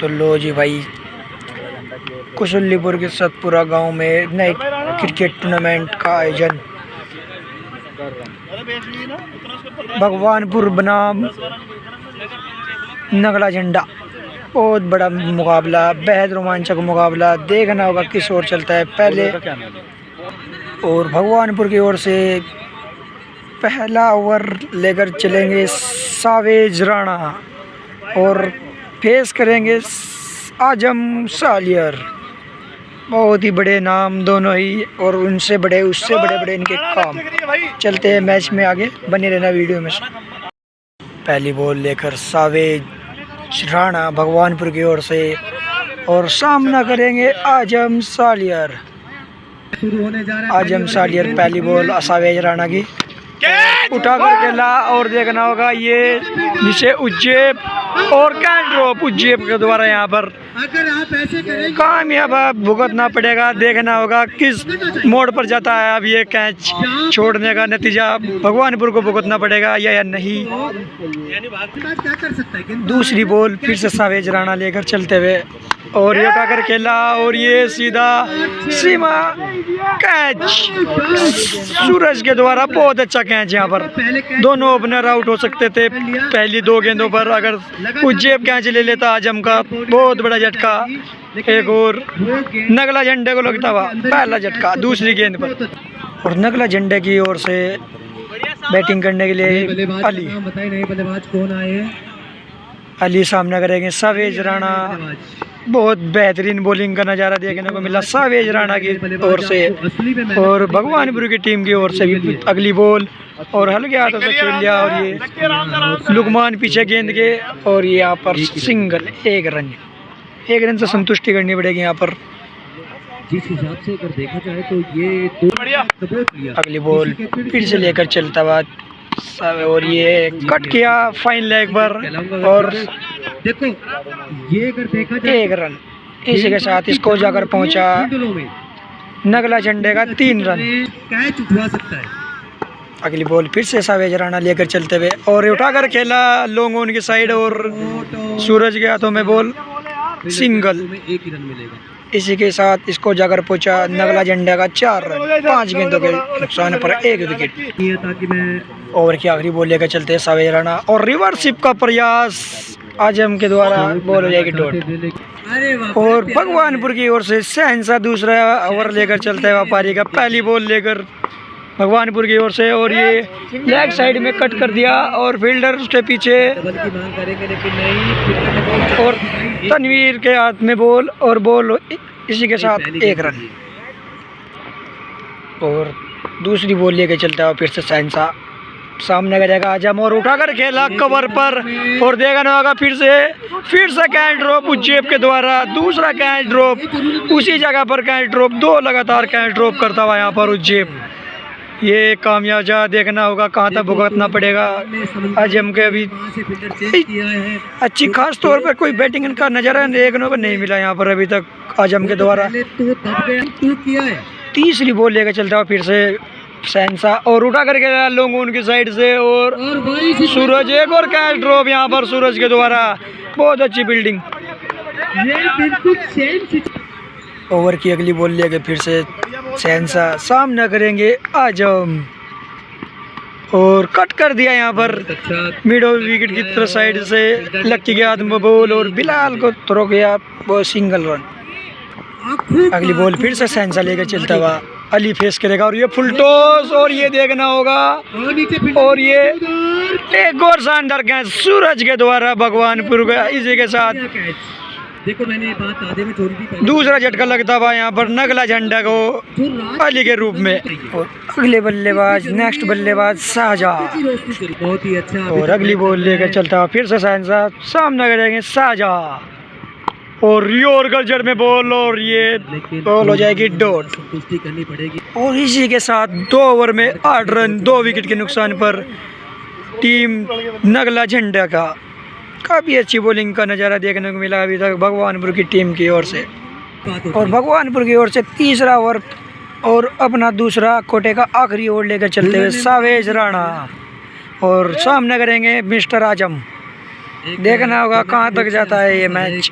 तो लो जी भाई, कुशलीपुर के सतपुरा गांव में नए क्रिकेट टूर्नामेंट का आयोजन। भगवानपुर बनाम नगला झंडा, बहुत बड़ा मुकाबला, बेहद रोमांचक मुकाबला। देखना होगा किस ओर चलता है पहले। और भगवानपुर की ओर से पहला ओवर लेकर चलेंगे सावेज राणा और फेस करेंगे आजम सालियर। बहुत ही बड़े नाम दोनों ही, और उनसे बड़े उससे बड़े बड़े इनके काम। चलते हैं मैच में आगे, बने रहना वीडियो में। पहली बॉल लेकर सावेज राणा भगवानपुर की ओर से, और सामना करेंगे आजम सालियर। आजम सालियर पहली बॉल सावेज राणा की उठा कर खेला, और देखना होगा ये नीचे उज्जैब और कैंड्रोप उज्जैब के द्वारा यहाँ पर कामयाब भुगतना पड़ेगा। देखना होगा किस मोड़ पर जाता है अब ये कैच छोड़ने का नतीजा भगवानपुर को भुगतना पड़ेगा या नहीं। दूसरी बॉल फिर से सावेज राणा लेकर चलते हुए, और ये उठाकर खेला, और ये सीधा सीमा कैच सूरज के द्वारा। बहुत अच्छा कैच यहाँ पर, दोनों ओपनर आउट हो सकते थे पहली दो गेंदों पर अगर उज्जैब कैच ले लेता आजम का। बहुत बड़ा झटका, एक और नगला झंडे को लगता हुआ पहला झटका दूसरी गेंद पर। और नगला झंडे की ओर से बैटिंग करने के लिए अली सामना करेंगे सावेज राणा। बहुत बेहतरीन बॉलिंग का नज़ारा देखने को मिला सावेज राणा की ओर से, और भगवानपुर की टीम की ओर से भी अगली बॉल, और हल्के हाथों से खेल लिया। और ये लुकमान पीछे गेंद के, और ये यहाँ पर सिंगल, एक रन से संतुष्टि करनी पड़ेगी यहाँ पर। जिस हिसाब से अगर देखा जाए तो ये अगली बॉल फिर से लेकर चलता हुआ, और ये कट किया फाइन लेग पर, और देखो ये अगर देखा जाए एक रन। इसी के साथ इसको जाकर पहुंचा नगला झंडे का 3 रन। कैच उठवा सकता है। अगली बॉल फिर से सावेज राणा लेकर चलते हुए, और उठाकर खेला लॉन्ग ऑन की साइड, और सूरज के हाथों में बॉल सिंगल। एक ही रन मिलेगा। इसी के साथ इसको जाकर पहुंचा नगला झंडे का 4 रन, 5 गेंदों के नुकसान पर 1 विकेट। ताकि मैं ओवर की आखिरी बॉल लेकर चलते हैं सावेज राणा, और रिवर्सिप का प्रयास आजम के द्वारा बॉल हो जाएगी डॉट। और भगवानपुर की ओर से शहंशाह दूसरा ओवर लेकर चलते हैं व्यापारी का। पहली बॉल लेकर भगवानपुर की ओर से, और ये लेग साइड में कट कर दिया, और फील्डर उसके पीछे, और तनवीर के हाथ में बॉल, और बॉल इसी के साथ 1 रन। और दूसरी बॉल लेकर चलता है फिर से शहंशाह, सामने करेगा आजम, और उठाकर खेला कवर पर, और देखना होगा फिर से कैच ड्रॉप उज्जैब के द्वारा। दूसरा कैच ड्रॉप उसी जगह पर, कैच ड्रॉप 2 लगातार कैच ड्रॉप करता हुआ यहाँ पर उज्जैब। ये कामयाब देखना होगा कहाँ तक भुगतना पड़ेगा आजम के। अभी अच्छी खास तौर पर कोई बैटिंग का नज़ारा देखने को नहीं मिला यहाँ पर अभी तक आजम के द्वारा। तीसरी बॉल लेकर चलता हुआ फिर से शहंशाह, और उठा करके लॉन्ग ऑन की साइड से, और सूरज एक और कैच ड्रॉप यहाँ पर सूरज के द्वारा। बहुत अच्छी फील्डिंग। ओवर की अगली बॉल लेके फिर से शहंशाह, सामना करेंगे आजम, और कट कर दिया यहाँ पर मिडल विकेट की तरफ साइड से लक्की के हाथ में बॉल, और बिलाल को थ्रो किया वो सिंगल रन। अगली बॉल फिर से शहंशाह लेकर चलता हुआ अली फेस करेगा, और ये फुल टॉस, और ये देखना होगा, और ये एक और शानदार कैच सूरज के द्वारा भगवानपुर का। इसी के साथ देखो मैंने बात आधे में छोड़ी थी, दूसरा झटका लगता हुआ यहाँ पर नगला झंडा को अली के रूप में। और अगले बल्लेबाज नेक्स्ट बल्लेबाज शाहजहां, बहुत ही अच्छा। और अगली बॉल लेकर चलता हुआ फिर से शहंशाह, सामना करेंगे शाहजहां, और रियोर गजर में बॉल, और ये बॉल हो जाएगी डॉट। पुष्टि करनी पड़ेगी। और इसी के साथ 2 ओवर में 8 रन 2 विकेट के नुकसान पर टीम नगला झंडा का। काफ़ी अच्छी बॉलिंग का नज़ारा देखने को मिला अभी तक भगवानपुर की टीम की ओर से। और भगवानपुर की ओर से तीसरा ओवर और अपना दूसरा कोटे का आखिरी ओवर लेकर चलते हुए सावेज राणा, और सामने करेंगे मिस्टर आजम। देखना होगा कहाँ तक जाता है ये मैच।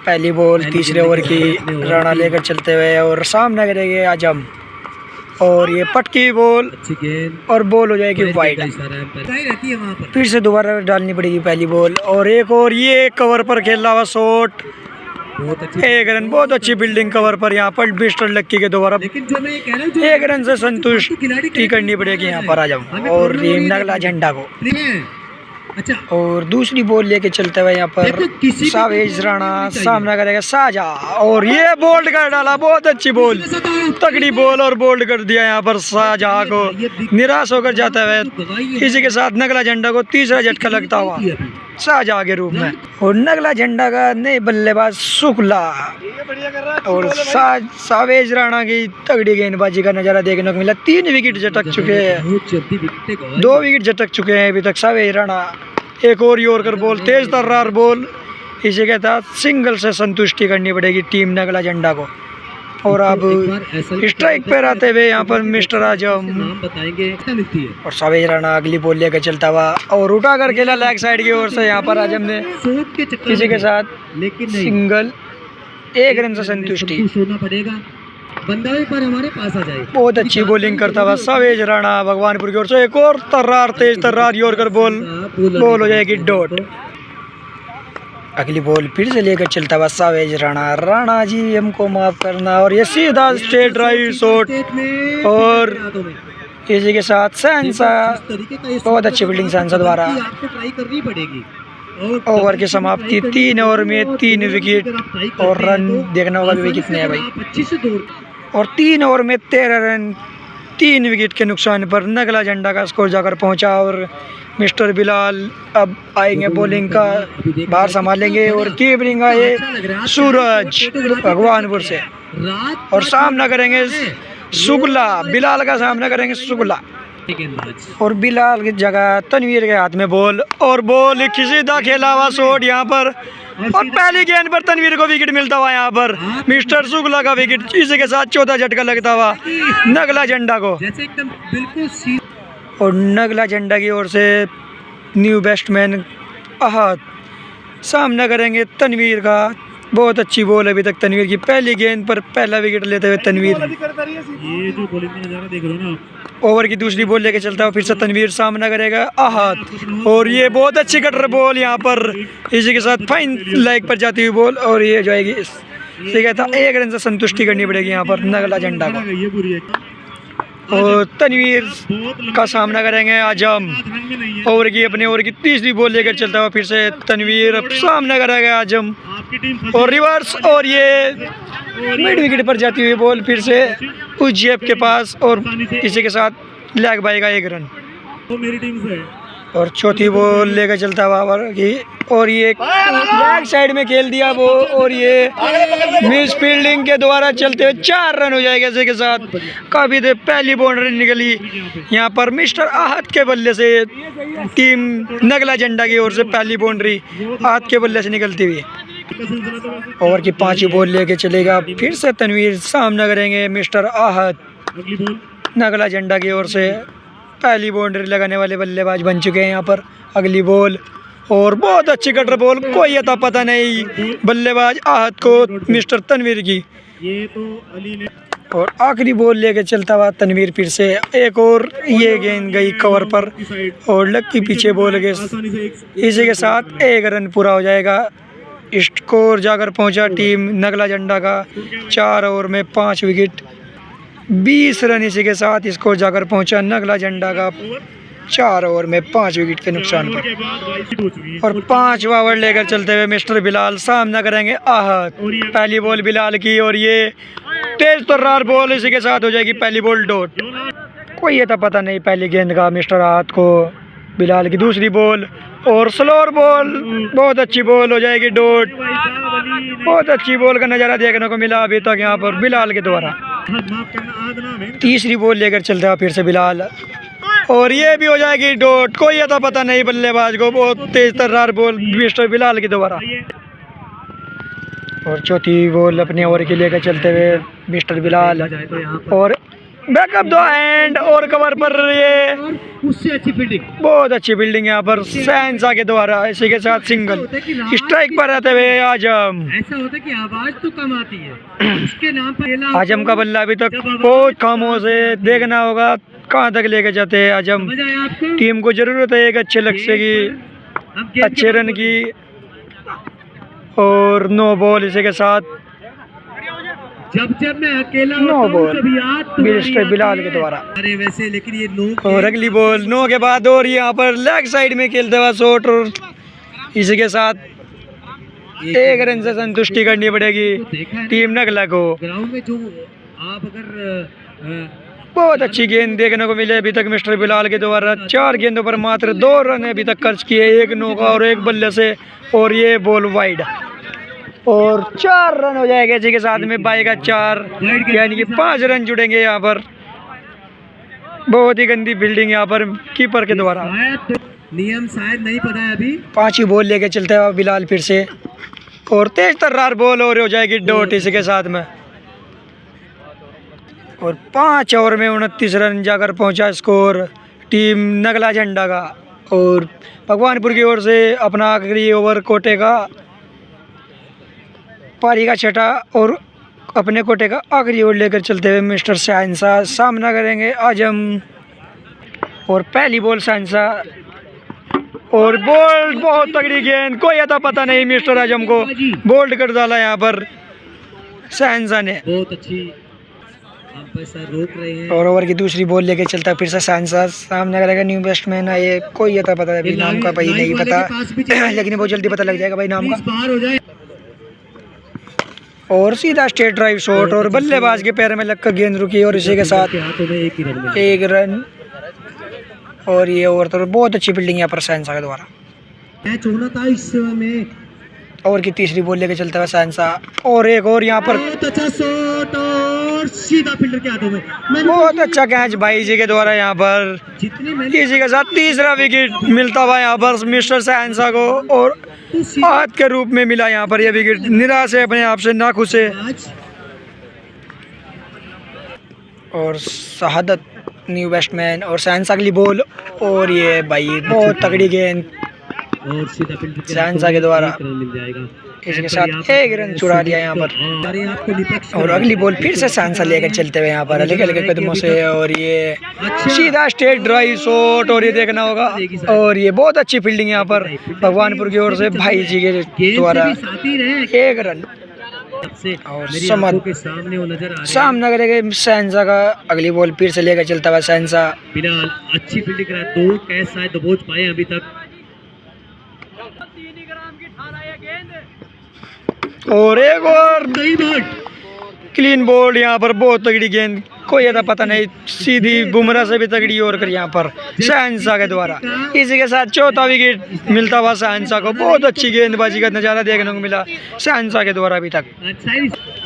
पहली बॉल तीसरे ओवर की राणा लेकर चलते हुए और सामने करेंगे आजम और ये पटकी बॉल और बॉल हो जाएगी वाइड। फिर से दोबारा डालनी पड़ेगी पहली बॉल और एक और ये कवर पर खेला हुआ शॉट, एक रन। बहुत अच्छी फील्डिंग कवर पर यहाँ पर मिस्टर लक्की के दोबारा एक रन से संतुष्टि करनी पड़ेगी यहाँ पर आजम और ये नगला झंडा को। और दूसरी बॉल लेके चलते हुए यहाँ पर सावेज राणा सामना करेगा साजा और ये बोल्ड कर डाला, बहुत अच्छी बॉल, तगड़ी बॉल और बोल्ड कर दिया यहाँ पर साजा को, निराश होकर जाता है। इसी के साथ नगला झंडा को तीसरा झटका लगता हुआ साजा के रूप में। और नगला झंडा का नए बल्लेबाज शुक्ला और सावेज राणा की तगड़ी गेंदबाजी का नजारा देखने को मिला। 3 विकेट झटक चुके हैं, 2 विकेट झटक चुके हैं अभी तक सावेज राणा। एक और यॉर्कर बॉल, तेज तर्रार बॉल, इसी के साथ सिंगल से संतुष्टि करनी पड़ेगी टीम नगला झंडा को। और अब स्ट्राइक पे रहते हुए यहाँ पर मिस्टर आजम और सावेज राणा अगली बॉल लेकर चलता हुआ और उठा कर खेला लेग साइड की ओर से यहाँ पर आजम ने, इसी के साथ सिंगल, 1 रन से संतुष्टि। हमारे पास आ जाए। बहुत अच्छी बॉलिंग करता हुआ सावेज राणा भगवानपुर की ओर से, एक और तर्रार तेज तर्रार यॉर्कर बॉल हो जाएगी डॉट। अगली बॉल फिर से लेकर चलता हुआ सावेज राणा, राणा जी हमको माफ करना और ये सीधा स्ट्रेट राइट शॉट और इसी के साथ सहनसा, बहुत अच्छी फील्डिंग सहनसा द्वारा। ओवर की समाप्ति 3 ओवर में 3 विकेट और रन देखना होगा भी कितने हैं भाई। और 3 ओवर में 13 रन 3 विकेट के नुकसान पर नगला झंडा का स्कोर जाकर पहुंचा। और मिस्टर बिलाल अब आएंगे बॉलिंग का बाहर संभालेंगे और कीपिंग आए सूरज भगवानपुर से और सामना करेंगे शुक्ला, बिलाल का सामना करेंगे शुक्ला। और बिलाल की जगह तनवीर के हाथ में बॉल और बॉल सीधा खेला हुआ शॉट यहाँ पर और पहली गेंद पर तनवीर को विकेट मिलता हुआ यहाँ पर मिस्टर शुक्ला का विकेट। इसी के साथ चौथा झटका लगता हुआ नगला झंडा को। और नगला झंडा की ओर से न्यू बैट्समैन अहद सामना करेंगे तनवीर का। बहुत अच्छी बॉल अभी तक तनवीर की, पहली गेंद पर पहला विकेट लेते हुए तनवीर। ये जो बॉलिंग का नजारा देख रहे हो ना, ओवर की दूसरी बॉल लेके चलता है फिर से तनवीर, सामना करेगा अहद और ये बहुत अच्छी कटर बॉल यहाँ पर, इसी के साथ फाइन लेग पर जाती हुई बॉल और ये जाएगी। ठीक है, था 1 रन से संतुष्टि करनी पड़ेगी यहाँ पर नगला झंडा को। और तनवीर का सामना करेंगे आजम। ओवर की अपने ओवर की तीसरी बॉल लेकर चलता हुआ फिर से तनवीर अब सामना करेगा आजम और रिवर्स और ये मिड विकेट पर जाती हुई बॉल फिर से उस जेब के पास और इसी के साथ लेग बाई का 1 रन। मेरी टीम से और चौथी बॉल लेकर चलता हुआ और ये बैक साइड में खेल दिया वो और ये मिस फील्डिंग के द्वारा चलते हुए 4 रन हो जाएगा। इसी के साथ काफ़ी देर पहली बाउंड्री निकली यहाँ पर मिस्टर आहत के बल्ले से, टीम नगला झंडा की ओर से पहली बाउंड्री आहत के बल्ले से निकलती हुई। ओवर की 5वीं बॉल लेके चलेगा फिर से तनवीर, सामना करेंगे मिस्टर आहत। नगला झंडा की ओर से पहली बाउंड्री लगाने वाले बल्लेबाज बन चुके हैं यहाँ पर। अगली बॉल और बहुत अच्छी कटर बॉल, कोई अता पता नहीं बल्लेबाज आहत को मिस्टर तनवीर की। ये तो अली ने और आखिरी बॉल लेके चलता हुआ तनवीर फिर से, एक और ये गेंद गई कवर पर और लक्की पीछे बॉल के, इसी के साथ 1 रन पूरा हो जाएगा। स्कोर जाकर पहुंचा टीम नगला झंडा का 4 ओवर में 5 विकेट 20 रन। इसी के साथ स्कोर जाकर पहुंचा नगला झंडा का 4 ओवर में 5 विकेट के नुकसान पर। और 5वां ओवर लेकर चलते हुए मिस्टर बिलाल सामना करेंगे आहत। पहली बॉल बिलाल की और ये तेज तर्रार बॉल, इसी के साथ हो जाएगी पहली बॉल डॉट। कोई ये तो पता नहीं पहली गेंद का मिस्टर आहत को। बिलाल की दूसरी बॉल और स्लोअर बॉल, बहुत अच्छी बॉल हो जाएगी डॉट। बहुत अच्छी बॉल का नज़ारा देखने को मिला अभी तक यहाँ पर बिलाल के द्वारा। तीसरी बॉल लेकर चलता है फिर से बिलाल और ये भी हो जाएगी डॉट। कोई तो पता नहीं बल्लेबाज को, बहुत तेज तर्रार बॉल मिस्टर बिलाल के द्वारा। और चौथी बॉल अपने ओवर के लेकर चलते हुए मिस्टर बिलाल और बैकअप दो एंड और कवर पर ये उससे अच्छी फील्डिंग। बहुत अच्छी बिल्डिंग यहाँ पर सहनसा के द्वारा, इसी के साथ सिंगल स्ट्राइक पर रहते हुए आजम। ऐसा होता है कि आवाज तो कम आती है उसके नाम पर। आजम का बल्ला अभी तक बहुत खामोश है, देखना होगा कहाँ तक लेके जाते हैं आजम। टीम को जरूरत है एक अच्छे लक्ष्य की, अच्छे रन की। और नो बॉल इसी के साथ जब मैं अकेला नो बॉल मिस्टर बिलाल के द्वारा। अरे वैसे लेकिन ये नो और अगली बॉल नो के बाद और यहाँ पर लेग साइड में खेलते हुआ शॉट, और इसी के साथ एक रन से संतुष्टि करनी पड़ेगी टीम नगला को। ग्राउंड में जो आप अगर बहुत अच्छी गेंद देखने को मिले अभी तक मिस्टर बिलाल के द्वारा। 4 गेंदों पर मात्र 2 रन अभी तक खर्च किए, एक नो का और एक बल्ले से, और ये बॉल वाइड और 4 रन हो जाएगा। इसी के साथ में बाई का 4 यानी कि 5 रन जुड़ेंगे यहाँ पर। बहुत ही गंदी फील्डिंग यहाँ पर कीपर के द्वारा। नियम शायद नहीं पता है अभी। 5 ही बॉल लेके चलते हुआ बिलाल फिर से, और तेज तर्रार बॉल और हो जाएगी डॉट इसी के साथ में। और 5 ओवर में 29 रन जाकर पहुंचा स्कोर टीम नगला झंडा का। और भगवानपुर की ओर से अपना आखिरी ओवर कोटे का, पारी का छठा और अपने कोटे का आखिरी ओवर लेकर चलते हुए मिस्टर सहनसा सामना करेंगे आजम। और पहली बॉल सहनसा, और बॉल बहुत तगड़ी गेंद, कोई आता पता नहीं मिस्टर आजम को बोल्ड कर डाला यहाँ पर सहनसा ने। बहुत अच्छी सर रोक रहे हैं। और ओवर की दूसरी बॉल लेके चलता है फिर से सहनसा, सामने करेगा न्यू बैट्समैन है ये, कोई आता पता है नाम का भाई नहीं पता लेकिन बहुत जल्दी पता लग जाएगा भाई नाम का। और सीधा स्ट्रेट ड्राइव शॉट और बल्लेबाज के पैर में लगकर गेंद रुकी, और इसी के साथ 1 रन। और ये ओवर तो बहुत अच्छी फील्डिंग यहाँ पर सहनसा के द्वारा। मैच होना था इस में। ओवर की तीसरी बॉल लेके चलता है सहनसा, और एक और यहाँ पर बहुत अच्छा शॉट और सीधा फील्डर के हाथों में। बहुत अच्छा कैच भाई जी के द्वारा यहाँ पर। इसी के साथ तीसरा विकेट मिलता हुआ यहाँ पर मिस्टर सहनसा को, और हाथ के रूप में मिला यहाँ पर यह विकेट। निराश है, अपने आप से नाखुश है। और शहादत न्यू बैट्समैन और सहनसा अगली बॉल, और ये भाई बहुत तगड़ी गेंद और सीधा फील्डर सहनसा के द्वारा। मिल जाएगा। इसके साथ 1 रन चुरा लिया यहाँ पर। और अगली बॉल फिर से सहनसा लेकर चलते हुए यहाँ पर हल्के हल्के कदमों से, और ये सीधा स्ट्रेट ड्राइव शॉट, और ये देखना होगा। और ये बहुत अच्छी फील्डिंग यहाँ पर भगवानपुर की ओर से भाई जी के द्वारा। 1 रन और समझ सामना करेगा सहनसा का। अगली बॉल फिर से लेकर चलता हुआ सहनसा। बिलाल अच्छी फील्डिंग करा, 2 कैच शायद दबोच पाए अभी तक। और एक और क्लीन बॉल यहाँ पर, बहुत तगड़ी गेंद, कोई ऐसा पता नहीं, सीधी बुमराह से भी तगड़ी और कर यहाँ पर सहनसा के द्वारा। इसी के साथ चौथा विकेट मिलता हुआ सहनसा को। बहुत अच्छी गेंदबाजी का नज़ारा देखने को मिला सहनसा के द्वारा अभी तक।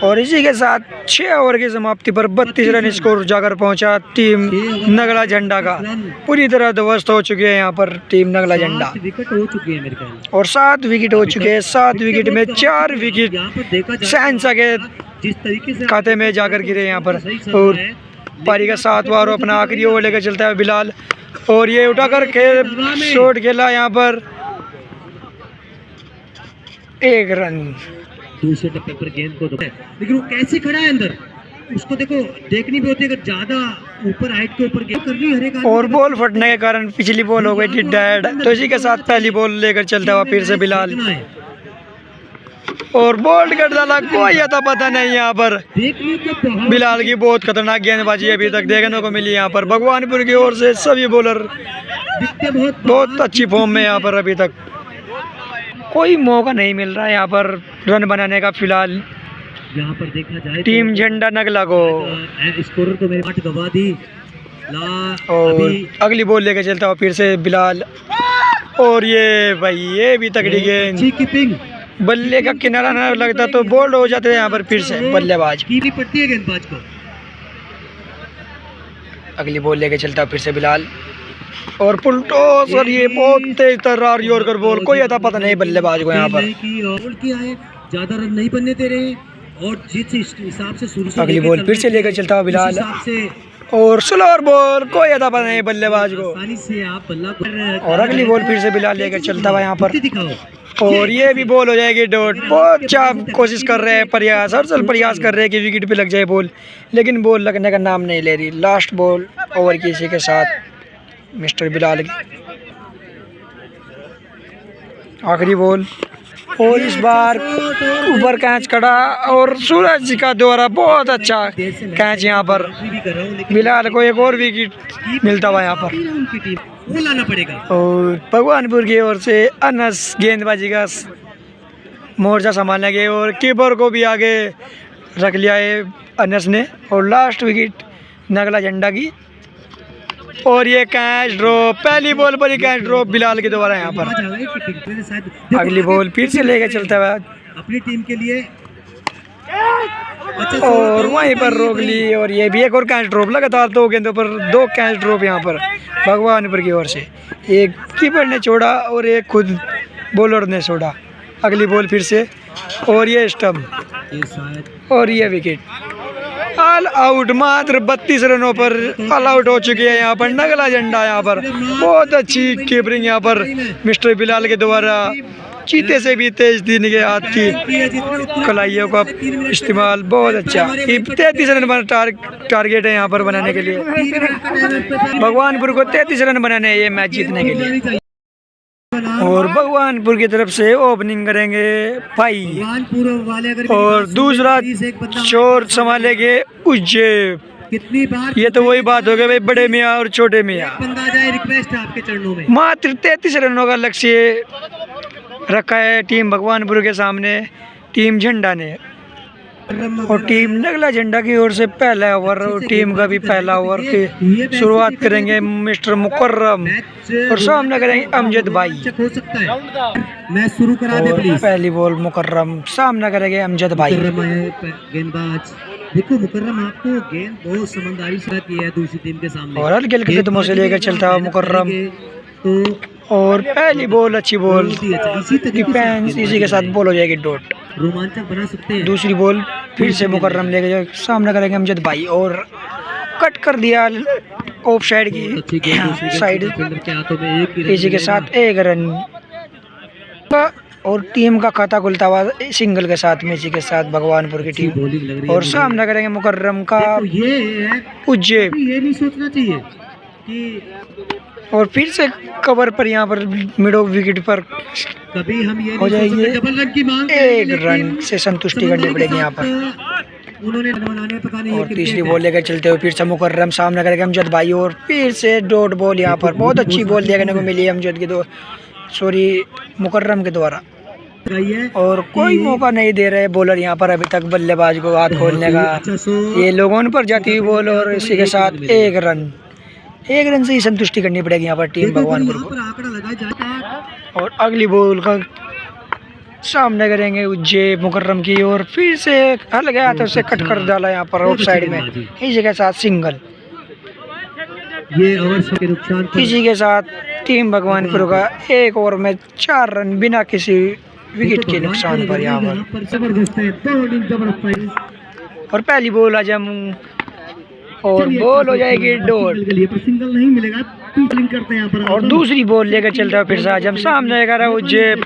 और इसी के साथ 6 ओवर की समाप्ति पर 32 रन स्कोर जाकर पहुंचा टीम नगला झंडा का। पूरी तरह ध्वस्त हो चुकी है यहाँ पर टीम नगला झंडा, विकेट हो चुकी है मेरे ख्याल में। और 7 विकेट हो चुके हैं। 7 विकेट में 4 विकेट सहनसा के जिस तरीके से खाते में जाकर गिरे यहाँ पर। और पारी का 7वां और अपना आखिरी ओवर लेकर चलता है बिलाल, और ये उठाकर शॉट खेला यहाँ पर, 1 रन। दूसरे टप्पे पर गेंद को लेकिन वो कैसे खड़ा है अंदर, उसको देखो, देखनी भी होती है। अगर ज्यादा ऊपर हाइट के ऊपर गेंद करनी हर एक, और बॉल फटने के कारण पिछली बॉल हो गई थी डेड। तो इसी के साथ पहली बॉल लेकर चलता हुआ फिर से बिलाल, और बोल्ड कर डाला, कोई आता पता नहीं यहाँ पर। बिलाल की बहुत खतरनाक गेंदबाजी अभी तक देखने को मिली यहाँ पर भगवानपुर की ओर से। सभी बॉलर बहुत अच्छी फॉर्म में यहाँ पर। अभी तक कोई मौका नहीं मिल रहा है यहाँ पर रन बनाने का फिलहाल यहाँ पर देखा जाए टीम झंडा नगला को। स्कोरर तो मेरे 8 गवा दी। और अगली बॉल लेके चलता हुआ फिर से बिलाल, और ये भाई ये भी तगड़ी गेंद, बल्ले का किनारा ना लगता तो बोल्ड हो जाते हैं यहाँ पर फिर से बल्लेबाज। पड़ती है गेंदबाज को। अगली बॉल लेके चलता फिर से बिलाल, और पुलटो सर ये बहुत तेज तर्रार यॉर्कर बॉल, कोई आता पता नहीं बल्लेबाज को यहाँ पर। ज्यादा रन नहीं बनने दे रहे, और जिस हिसाब से शुरू से अगली बॉल फिर से लेकर चलता हुआ बिलाल, और स्लोअर बॉल, कोई अदा नहीं बल्लेबाज को। आसानी से आप बल्ला और अगली बॉल फिर से बिलाल लेकर चलता हुआ यहाँ पर, दिखाओ। और ये भी बॉल हो जाएगी डॉट। बहुत अच्छा कोशिश कर रहे हैं प्रयास, हर साल प्रयास कर रहे हैं कि विकेट पे लग जाए बॉल, लेकिन बॉल लगने का नाम नहीं ले रही। लास्ट बॉल ओवर की इसी के साथ मिस्टर बिलाल की आखिरी बॉल, और इस बार ऊपर कैच कड़ा और सूरज जी का द्वारा बहुत अच्छा कैच यहाँ पर बिलाल को एक और विकेट मिलता हुआ यहाँ पर। वो लाना पड़ेगा। और भगवानपुर की ओर से अनस गेंदबाजी का मोर्चा संभालने गए और कीपर को भी आगे रख लिया है अनस ने। और लास्ट विकेट नगला झंडा की, और ये कैच ड्रॉप, पहली बॉल पर ही कैच ड्रॉप बिलाल के द्वारा यहाँ पर। अगली बॉल फिर से लेकर चलता हुआ अपनी टीम के लिए, और वहीं पर रोक ली। और ये भी एक और कैच ड्रॉप, लगातार 2 गेंदों पर 2 कैच ड्रॉप यहाँ पर भगवानपुर की ओर से। एक कीपर ने छोड़ा और एक खुद बॉलर ने छोड़ा। अगली बॉल फिर से, और ये स्टंप और ये विकेट। ऑल आउट, मात्र 32 रनों पर ऑल आउट हो चुकी है यहाँ पर नगला झंडा। यहाँ पर बहुत अच्छी कीपरिंग यहाँ पर मिस्टर बिलाल के द्वारा, चीते से भी तेज दिन के हाथ की कलाइयों का इस्तेमाल बहुत अच्छा। 33 रन टारगेट है यहाँ पर बनाने के लिए, भगवानपुर को 33 रन बनाने हैं ये मैच जीतने के लिए। और भगवानपुर की तरफ से ओपनिंग करेंगे भाई, और दूसरा शोर संभालेंगे उज्जैन। कितनी बार ये तो वही बात हो गई भाई, बड़े मियाँ और छोटे मियाँ। बंदा जाए, रिक्वेस्ट आपके चरणों में। मात्र 33 रनों का लक्ष्य रखा है टीम भगवानपुर के सामने, टीम झंडा ने। और टीम नगला झंडा की ओर से पहला ओवर, और टीम का भी पहला ओवर की शुरुआत करेंगे मिस्टर मुकर्रम, और सामने करेंगे अमजद भाई। मैं शुरू करा दे प्लीज। पहली बॉल मुकर्रम, सामना करेंगे अमजद भाई। गेंदबाज देखो, मुकर्रम आपको गेंद बहुत समझदारी से की है दूसरी टीम के सामने, और हल्के हल्के कदमों से लेकर चलता हुआ मुकर्रम। तो और पहली बॉल अच्छी बॉल, डिफेंस इसी के साथ बॉल हो जाएगी डॉट। रोमांचक बना सकते हैं। दूसरी दूसरी बॉल फिर से मुकर्रम लेके जाए, सामना करेंगे अमजद भाई, और कट कर दिया ऑफ साइड की साइड, इसी के साथ 1 रन। और टीम का खाता खुलता हुआ सिंगल के साथ में, इसी के साथ भगवानपुर की टीम। और सामना करेंगे मुकर्रम का उज्जैन, ये नहीं सोचना चाहिए कि और फिर से कवर पर यहाँ पर मिडो विकेट पर कभी हम ये हो जाएगी डबल रन की मांग, 1 रन से संतुष्टि करनी पड़ेगी यहाँ पर। उन्होंने बनाने पता नहीं। और तीसरी बॉल लेकर चलते हुए फिर से मुकर्रम, सामना करेंगे अमजद भाई, और फिर से डॉट बॉल यहाँ पर। बहुत अच्छी बॉल देखने को मिली अमजद के मुकर्रम के द्वारा, और कोई मौका नहीं दे रहे बॉलर यहाँ पर अभी तक बल्लेबाज को हाथ खोलने का। ये लोगों पर जाती हुई बॉल, और इसी के साथ 1 रन से ही संतुष्टि करनी पड़ेगी यहाँ पर टीम भगवानपुर को। और अगली बॉल का सामने करेंगे उज्जैन मुकर्रम की, और फिर से हल गया तो उसे कट कर डाला यहाँ पर ऑफ साइड में, इसी के साथ सिंगल। ये ओवर के नुकसान पर इसी के साथ टीम भगवानपुर का 1 ओवर में 4 रन बिना किसी विकेट के नुकसान पर यहाँ पर। जबरदस्त है, जबरदस्त। और पहली बॉल आजम, और बॉल हो जाएगी डॉट। सिंगल नहीं मिलेगा, फील्डिंग करते हैं यहाँ पर। और दूसरी बॉल लेकर चल रहा है फिर से आजम, सामने कर रहा है उज्जैन,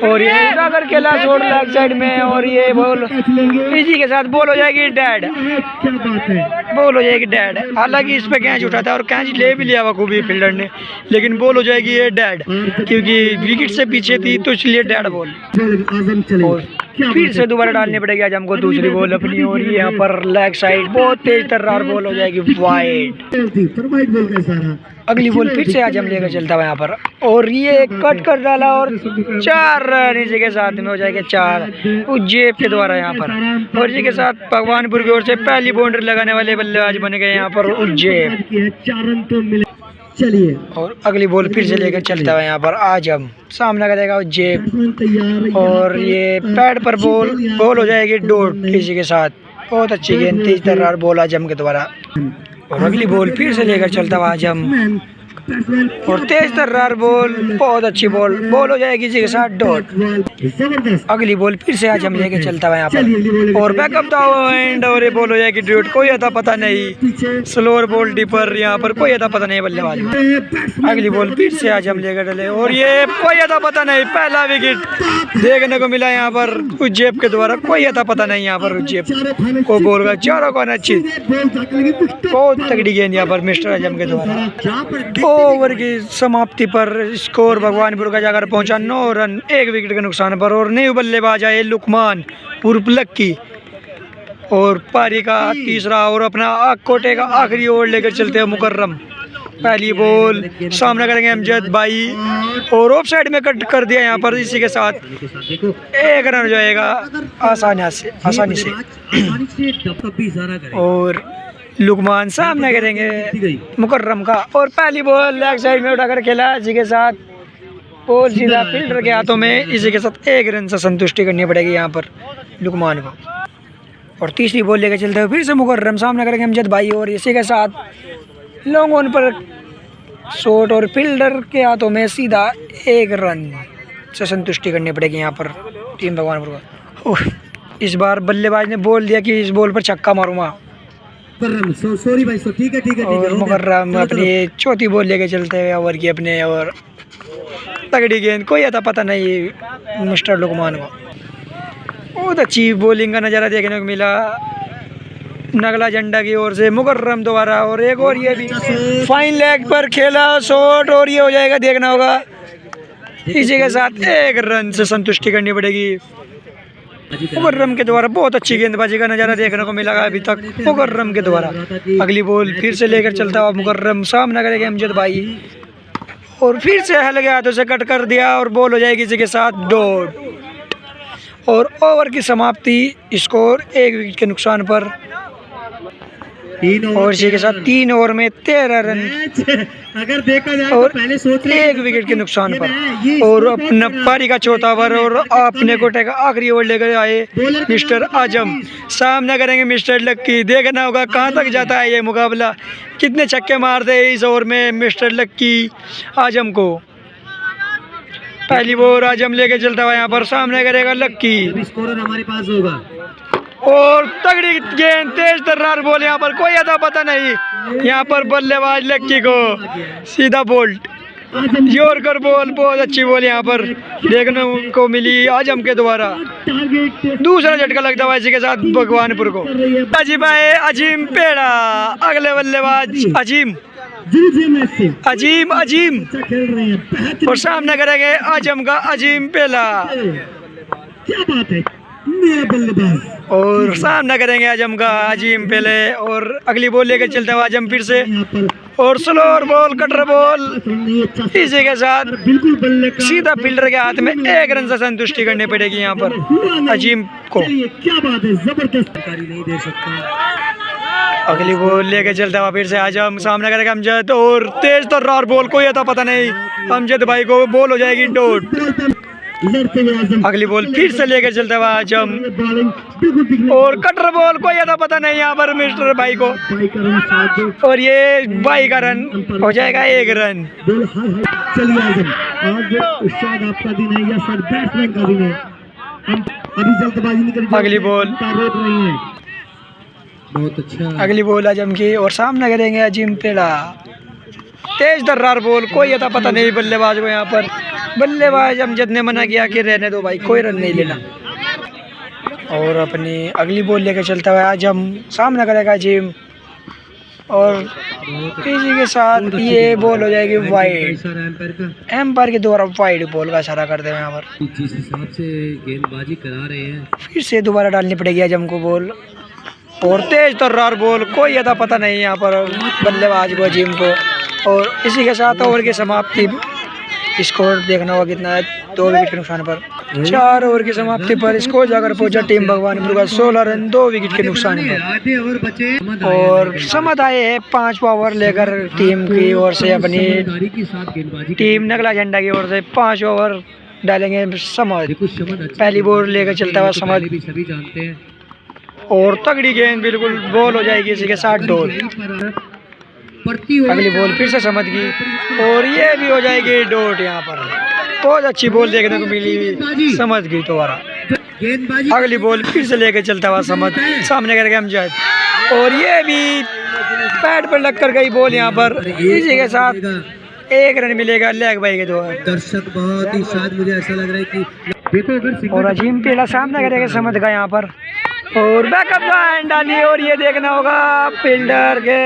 और ये उड़ा करके लास्ट ओवर लेग साइड में, और ये बॉल इसी के साथ बॉल हो जाएगी डेड। क्या बात है, बॉल हो जाएगी डेड। हालांकि इस पे कैच उठा था और कैच ले भी लिया बखूबी फील्डर ने, लेकिन बॉल हो जाएगी ये डेड, क्योंकि विकेट से पीछे थी तो इसलिए डेड बॉल। आजम चले। और फिर से दोबारा डालनी पड़ेगी आजम को दूसरी बॉल अपनी, और ये यहाँ पर लेग साइड बहुत तेज तर्रार बॉल हो जाएगी वाइड। वाइड बॉल का इशारा। अगली बॉल फिर से आजम लेकर चलता हुआ यहाँ पर, और ये कट कर डाला, और 4 रन इसी के साथ में हो जाएगा 4 उज्जैन के द्वारा यहाँ पर। और इसी के साथ भगवानपुर की ओर से पहली बाउंड्री लगाने वाले बल्लेबाज बन गए यहाँ पर उज्जैन। 4 रन तो मिले। चलिए, और अगली बॉल फिर से लेकर चलता हुआ यहाँ पर आजम, सामना करेगा उज्जैन, और ये पैड पर बॉल हो जाएगी डॉट इसी के साथ। बहुत अच्छी गेंद, तेज तर्रार बॉल आजम के द्वारा। और अगली बॉल फिर से लेकर चलता हुआ आजम, और तेज तर्रार बॉल, बहुत अच्छी बॉल हो जाएगी इसी के साथ डॉट। अगली बॉल फिर से आजम लेके चलता है यहाँ पर और बैकअप डाउन और ये बॉल हो जाएगी डॉट। कोई अता पता नहीं, स्लोअर बॉल डीपर, यहाँ पर कोई अता पता नहीं बल्लेबाज। अगली बॉल फिर से आजम लेकर डले और ये कोई अता पता नहीं, पहला विकेट देखने को मिला यहाँ पर उज्जैब के द्वारा। कोई अता पता नहीं यहाँ पर उज्जैब को बॉल का चारों को अच्छी, बहुत तगड़ी गेंद यहाँ पर मिस्टर आजम के द्वारा। ओवर की समाप्ति पर स्कोर भगवानपुर का जाकर पहुंचा 9 रन 1 विकेट के नुकसान पर और न्यू बल्लेबाज आए लुकमान उर्फ लक्की और पारी का तीसरा और अपना कोटे का आखिरी ओवर लेकर चलते हैं मुकर्रम। पहली बॉल सामना करेंगे अमजद भाई और ऑफ साइड में कट कर दिया यहाँ पर। इसी के साथ 1 रन हो जाएगा आसानी से और लुकमान सामना करेंगे मुकर्रम का और पहली बॉल लेग साइड में उठाकर खेला। इसी के साथ बॉल सीधा फील्डर के हाथों में। इसी के साथ 1 रन से संतुष्टि करनी पड़ेगी यहाँ पर लुकमान को और तीसरी बॉल लेकर चलते हुए फिर से मुकर्रम सामना करेंगे अमजद भाई और इसी के साथ लॉन्ग ऑन पर शॉट और फील्डर के हाथों में सीधा 1 रन से संतुष्टि करनी पड़ेगी यहाँ पर टीम भगवानपुर को। इस बार बल्लेबाज ने बोल दिया कि इस बॉल पर छक्का मारूंगा सॉरी भाई, ठीक है और मुकर्रम अपनी चौथी बॉल लेके चलते हुए ओवर की अपने और तगड़ी गेंद, कोई अता पता नहीं मिस्टर लुकमान को। बहुत अच्छी बॉलिंग का नज़ारा देखने को मिला नगला झंडा की ओर से मुकर्रम दोबारा और एक और ये भी फाइन लेग पर खेला शॉट और ये हो जाएगा, देखना होगा। इसी के साथ 1 रन से संतुष्टि करनी पड़ेगी मुकर्रम के द्वारा। बहुत अच्छी गेंदबाजी का नज़ारा देखने को मिला अभी तक मुकर्रम के द्वारा। अगली बॉल फिर से लेकर चलता हुआ मुकर्रम सामना करेंगे अमजद भाई और फिर से हल्के हाथों से कट कर दिया और बॉल हो जाएगी इसी के साथ डॉट और ओवर की समाप्ति स्कोर 1 विकेट के नुकसान पर और इसी के साथ 3 ओवर में 13 रन अगर देखा जाए और तो पहले सोच 1 विकेट के नुकसान पर और अपना पारी का चौथा ओवर और अपने कोटे का आखिरी ओवर लेकर आए मिस्टर आजम। सामना करेंगे मिस्टर लक्की। देखना होगा कहां तक जाता है ये मुकाबला, कितने छक्के मारते हैं इस ओवर में मिस्टर लक्की आजम को। पहली बॉल आजम लेके चलता हुआ यहाँ पर सामने करेगा लक्की स्कोरर हमारे पास होगा और तगड़ी गेंद तेज तर्रार बॉल, यहाँ पर कोई अता पता नहीं। यहाँ पर बल्लेबाज लक्की को सीधा बोल्ट यॉर्कर बॉल, बहुत अच्छी बॉल यहाँ पर देखने को मिली आजम के द्वारा। दूसरा झटका लगता हुआ इसी के साथ भगवानपुर को। अजीम आए अजीम पेड़ा, अगले बल्लेबाज अजीम और सामना करेंगे आजम का अजीम पेला क्या बात है बल्लेबाज और सामना करेंगे आजम का अजीम पेले और अगली बॉल लेकर चलते हुए आजम फिर से और स्लोअर बॉल कटर बॉल। इसी के साथ बिल्कुल सीधा फील्डर के हाथ में 1 रन से संतुष्टि करनी पड़ेगी यहाँ पर अजीम को। क्या बात है, जबरदस्त जानकारी नहीं दे सकता। अगली बॉल लेकर चलता हुआ फिर से आजम सामना करेगा अमजद और तेज तर्रार बॉल, कोई अता पता नहीं अमजद भाई को बॉल हो जाएगी डॉट। अगली बॉल फिर से लेकर चलता हुआ आजम और कटर बॉल, कोई अता पता नहीं यहाँ पर मिस्टर भाई को और ये भाई का रन हो जाएगा 1 रन। चलिए आजम, आज शायद आपका दिन है या शायद बैट्समैन का दिन है, हम अभी जल्दबाजी नहीं करेंगे। अगली बॉल रोक रही है, बहुत अच्छा। अगली बॉल आजम की और सामना करेंगे अजीम पेड़ा। तेज तर्रार बॉल, कोई अता पता नहीं बल्लेबाज को। यहाँ पर बल्लेबाज अमजद ने मना किया कि रहने दो भाई, कोई रन नहीं लेना और अपनी अगली बॉल लेकर चलता हुआ आजम सामना करेगा अजीम और इसी के साथ ये बॉल हो जाएगी वाइड। एम्पायर के द्वारा वाइड बॉल का इशारा करते हैं यहाँ पर। जिस हिसाब से गेंदबाजी करा रहे हैं फिर से दोबारा डालनी पड़ेगी आजम को बॉल और तेज तर्रार बॉल, कोई अता पता नहीं यहाँ पर बल्लेबाज को अजीम को और इसी के साथ ओवर की समाप्ति। स्कोर देखना होगा कितना है, 2 विकेट के नुकसान पर। 4 ओवर की समाप्ति पर स्कोर जाकर पहुंचा टीम भगवानपुर का 16 रन 2 विकेट के नुकसान पर और समझ आए हैं 5वां ओवर लेकर टीम की ओर से अपनी टीम नगला झंडा की ओर से 5 ओवर डालेंगे समझ। पहली बॉल लेकर चलता हुआ समझ और तगड़ी गेंद बिल्कुल बॉल हो जाएगी इसी के साथ डॉट बढ़ती हो अगली बॉल फिर से समझ गई और ये भी हो जाएगी डॉट। यहाँ पर बहुत अच्छी बॉल देखने को मिली, समझ गई दोबारा। गेंदबाजी अगली बॉल फिर से लेके चलता हुआ समझ, सामने करके अमजद और ये भी पैड पर लग कर गई बॉल। यहाँ पर इसी के साथ 1 रन मिलेगा लेग बाई के द्वारा। दर्शक बहुत ही शायद मुझे ऐसा लग रहा है कि देखो अगर और अजीम पेला सामने करेगा समझ का यहाँ पर और बैकअप लाइन डाली और ये देखना होगा फील्डर के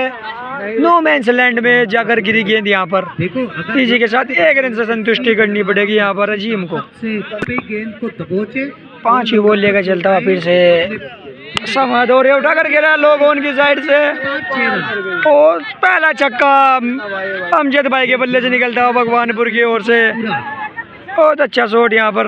नो मैंस लैंड में जाकर गिरी गेंद। यहाँ पर देखो अगर इसी के साथ 1 रन से संतुष्टि करनी पड़ेगी यहाँ पर अजीम को। से गेंद को दबोचे 5 ही बॉल लेकर चलता हुआ फिर से समझ और ये उठा कर गिरा लोग उनकी साइड से और पहला छक्का अमजद भाई के बल्ले से निकलता हुआ भगवानपुर की ओर से। बहुत अच्छा शॉट यहाँ पर।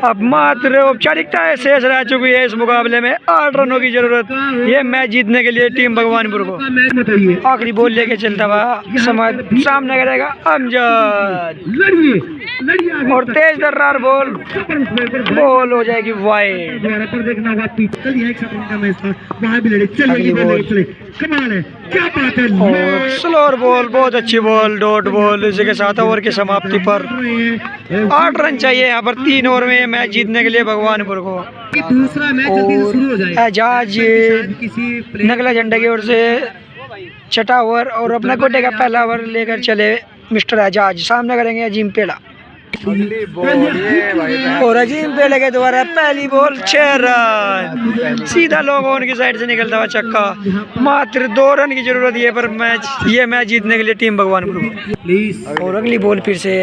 अब मात्र औपचारिकता है शेष रह चुकी है इस मुकाबले में। 8 रनों की जरूरत ये मैच जीतने के लिए टीम भगवानपुर को। मैच बताइए आखिरी बॉल लेके चलता हुआ समझ सामने करेगा अमजद लड़िए और तेज दर्रार बॉल हो जाएगी वाइड। द्वारा पर देखना होगा पीछे एक सेकंड का मैच था, वहाँ भी लड़े अगली बॉल। चले कमाल है, क्या बात है। और स्लोअर बॉल, बहुत अच्छी बॉल, डॉट बॉल। इसी के साथ ओवर की समाप्ति पर 8 रन चाहिए यहाँ पर 3 ओवर में मैच जीतने के लिए भगवानपुर को। दूसरा मैच जल्दी से शुरू हो जाएगा। एजाज किसी नगला झंडा की ओर से छठा ओवर और अपना कोटे का पहला ओवर लेकर चले मिस्टर एजाज। सामने करेंगे अजीम पेड़ा और अजीम पेड़े के द्वारा पहली बॉल 6 रन सीधा लोगों की साइड से निकलता हुआ छक्का। मात्र 2 रन की जरूरत है पर ये मैच जीतने के लिए टीम भगवानपुर को। और अगली बॉल फिर से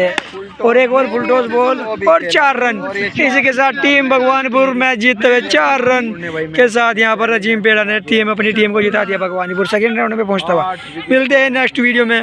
और एक और फुलटॉस बॉल और 4 रन। इसी के साथ टीम भगवानपुर मैच जीतते हुए 4 रन के साथ यहाँ पर अजीम पेड़ा ने अपनी टीम को जिता दिया। भगवानपुर सेकंड राउंड में पहुँचता हुआ। मिलते हैं नेक्स्ट वीडियो में।